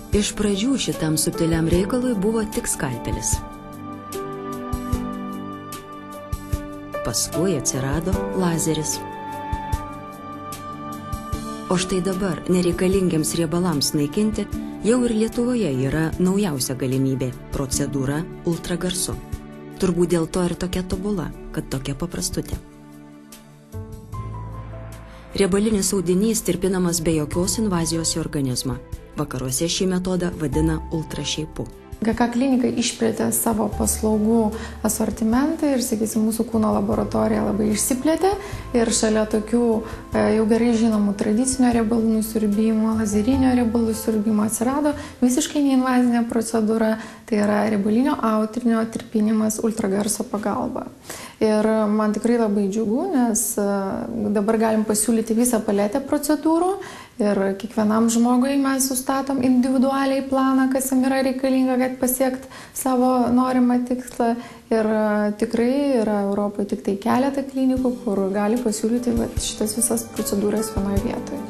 Iš pradžių šitam subtiliam reikalui buvo tik skalpelis. Paskui atsirado lazeris. O štai dabar nereikalingiams riebalams naikinti jau ir Lietuvoje yra naujausia galimybė – procedūra ultragarsu. Turbūt dėl to ir tokia tobula, kad tokia paprastutė. Riebalinis audinys tirpinamas be jokios invazijos į organizmą. Vakaruose šį metodą vadina ultrašeipu. GK klinika išplėtė savo paslaugų asortimentą ir, sakysim, mūsų kūno laboratorija labai išsiplėtė ir šalia tokių jau gerai žinomų tradicinio riebalų nusiurbimo, lazerinio riebalų siurbimo atsirado visiškai neinvazinė procedūra, tai yra riebalinio audinio tirpinimas ultragarso pagalba. Ir man tikrai labai džiugu, nes dabar galim pasiūlyti visą paletę procedūrų ir kiekvienam žmogui mes sustatom individualiai planą, kas jam yra reikalinga, kad pasiekti savo norimą tikslą. Ir tikrai yra Europoje tik tai keletą klinikų, kur gali pasiūlyti šitas visas procedūras vienoje vietoje.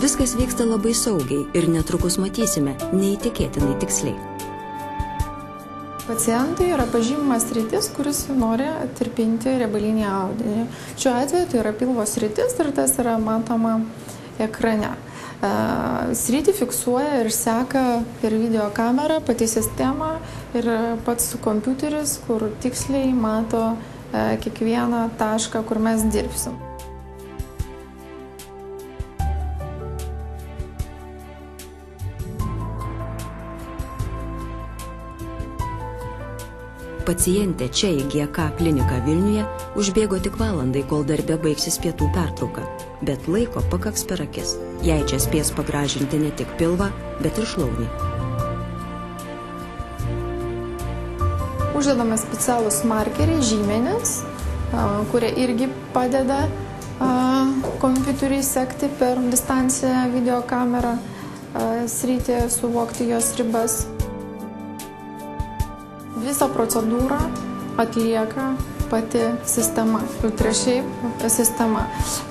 Viskas vyksta labai saugiai ir netrukus matysime neįtikėtinai tiksliai. Pacientui yra pažymimas sritis, kuris nori tirpinti riebalinį audinį. Šiuo atveju tai yra pilvo sritis ir tas yra matoma ekrane. Sritį fiksuoja ir seka per video kamerą pati sistema ir pats kompiuteris, kur tiksliai mato kiekvieną tašką, kur mes dirbsim. Pacientė čia į GK kliniką Vilniuje užbėgo tik valandai, kol darbe baigsis pietų pertrauka. Bet laiko pakaks per akis. Jei čia spės pagražinti ne tik pilvą, bet ir šlaunį. Uždedame specialus markeriai, žymenis, kurie irgi padeda kompiuteriui sekti per distanciją videokamerą sritį, suvokti jos ribas. Visą procedūrą atlieka pati sistema, ultrašeip sistema.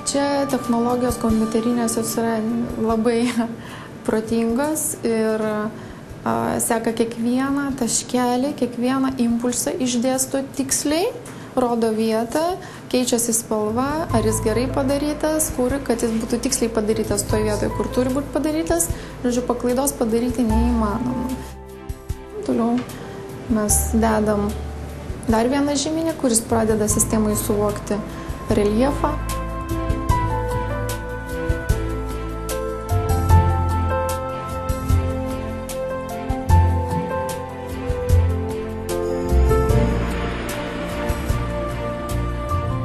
Čia technologijos kompiuterinės jos yra labai protingos ir seka kiekvieną taškelį, kiekvieną impulsą išdėsto tiksliai, rodo vietą, keičiasi spalva, ar jis gerai padarytas, kad jis būtų tiksliai padarytas toje vietoje, kur turi būti padarytas. Žodžiu, paklaidos padaryti neįmanoma. Toliau mes dedam dar vieną žymenį, kuris pradeda sistemai suvokti reljefą.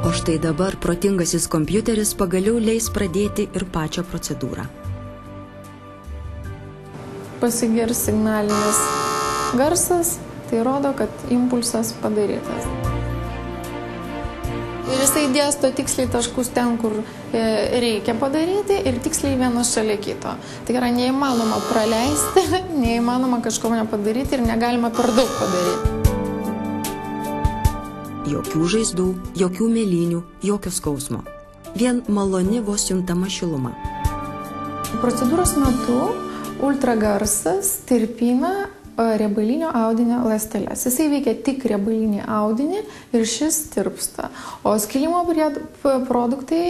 O štai dabar protingasis kompiuteris pagaliau leis pradėti ir pačią procedūrą. Pasigirs signalinis garsas. Tai rodo, kad impulsas padarytas. Ir jisai dėsto tiksliai taškus ten, kur reikia padaryti ir tiksliai vienas šalia kito. Tai yra neįmanoma praleisti, neįmanoma kažko nepadaryti ir negalima per daug padaryti. Jokių žaizdų, jokių mėlynių, jokio skausmo. Vien maloni vos juntama šiluma. Procedūros metu ultragarsas tirpina riebalinio audinio ląsteles. Jisai veikia tik riebalinį audinį ir šis tirpsta. O skilimo produktai,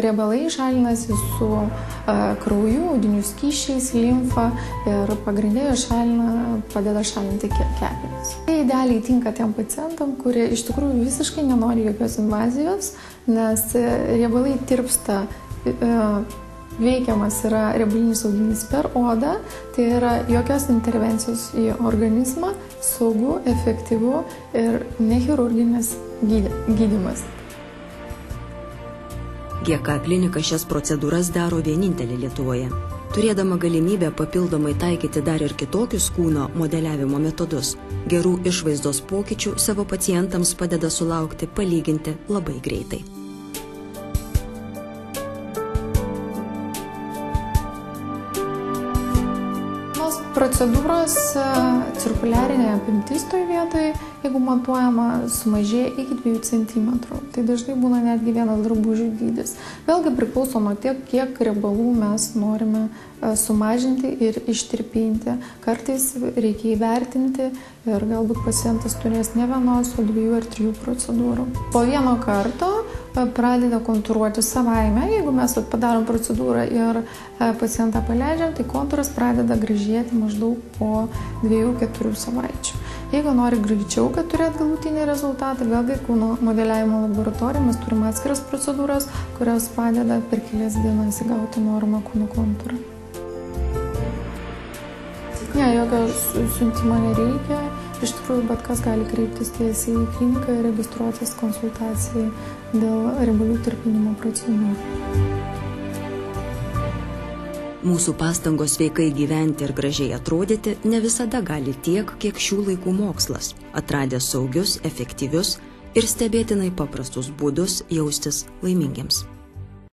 riebalai šalinasi su krauju, audinių skysčiais, limfa ir pagrindė padeda šalinti kepenis. Tai idealiai tinka tiem pacientam, kurie iš tikrųjų visiškai nenori jokios invazijos, nes riebalai tirpsta. Veikiamas yra riebalinis audinys per odą, tai yra jokios intervencijos į organizmą, saugu, efektyvu ir nechirurginis gydymas. GK klinika šias procedūras daro vienintelė Lietuvoje. Turėdama galimybę papildomai taikyti dar ir kitokius kūno modeliavimo metodus, gerų išvaizdos pokyčių savo pacientams padeda sulaukti palyginti labai greitai. Procedūros cirkuliarinė apimtis toj vietoje, jeigu matuojama, sumažėja iki 2 cm. Tai dažnai būna netgi vienas drabužių dydis. Vėlgi priklauso nuo tiek, kiek riebalų mes norime sumažinti ir ištirpinti. Kartais reikia įvertinti ir galbūt pacientas turės ne vienos, o 2 ar 3 procedūrų. Po vieno karto pradeda kontūruoti savaime. Jeigu mes padarom procedūrą ir pacientą paleidžiam, tai kontūras pradeda gražėti maždaug po 2-4 savaičių. Jeigu nori greičiau, kad turėtų galutinį rezultatą, vėlgi kūno modeliavimo laboratorijoje mes turime atskiras procedūras, kurios padeda per kelias dienas įgauti norimą kūno kontūrą. Ne, jokio siuntimo nereikia. Iš tikrųjų, bet kas gali kreiptis tiesiai į kliniką ir registruotis konsultacijai dėl riebalų tirpinimo procedūrų. Mūsų pastangos sveikai gyventi ir gražiai atrodyti ne visada gali tiek, kiek šių laikų mokslas, atradęs saugius, efektyvius ir stebėtinai paprastus būdus jaustis laimingiems.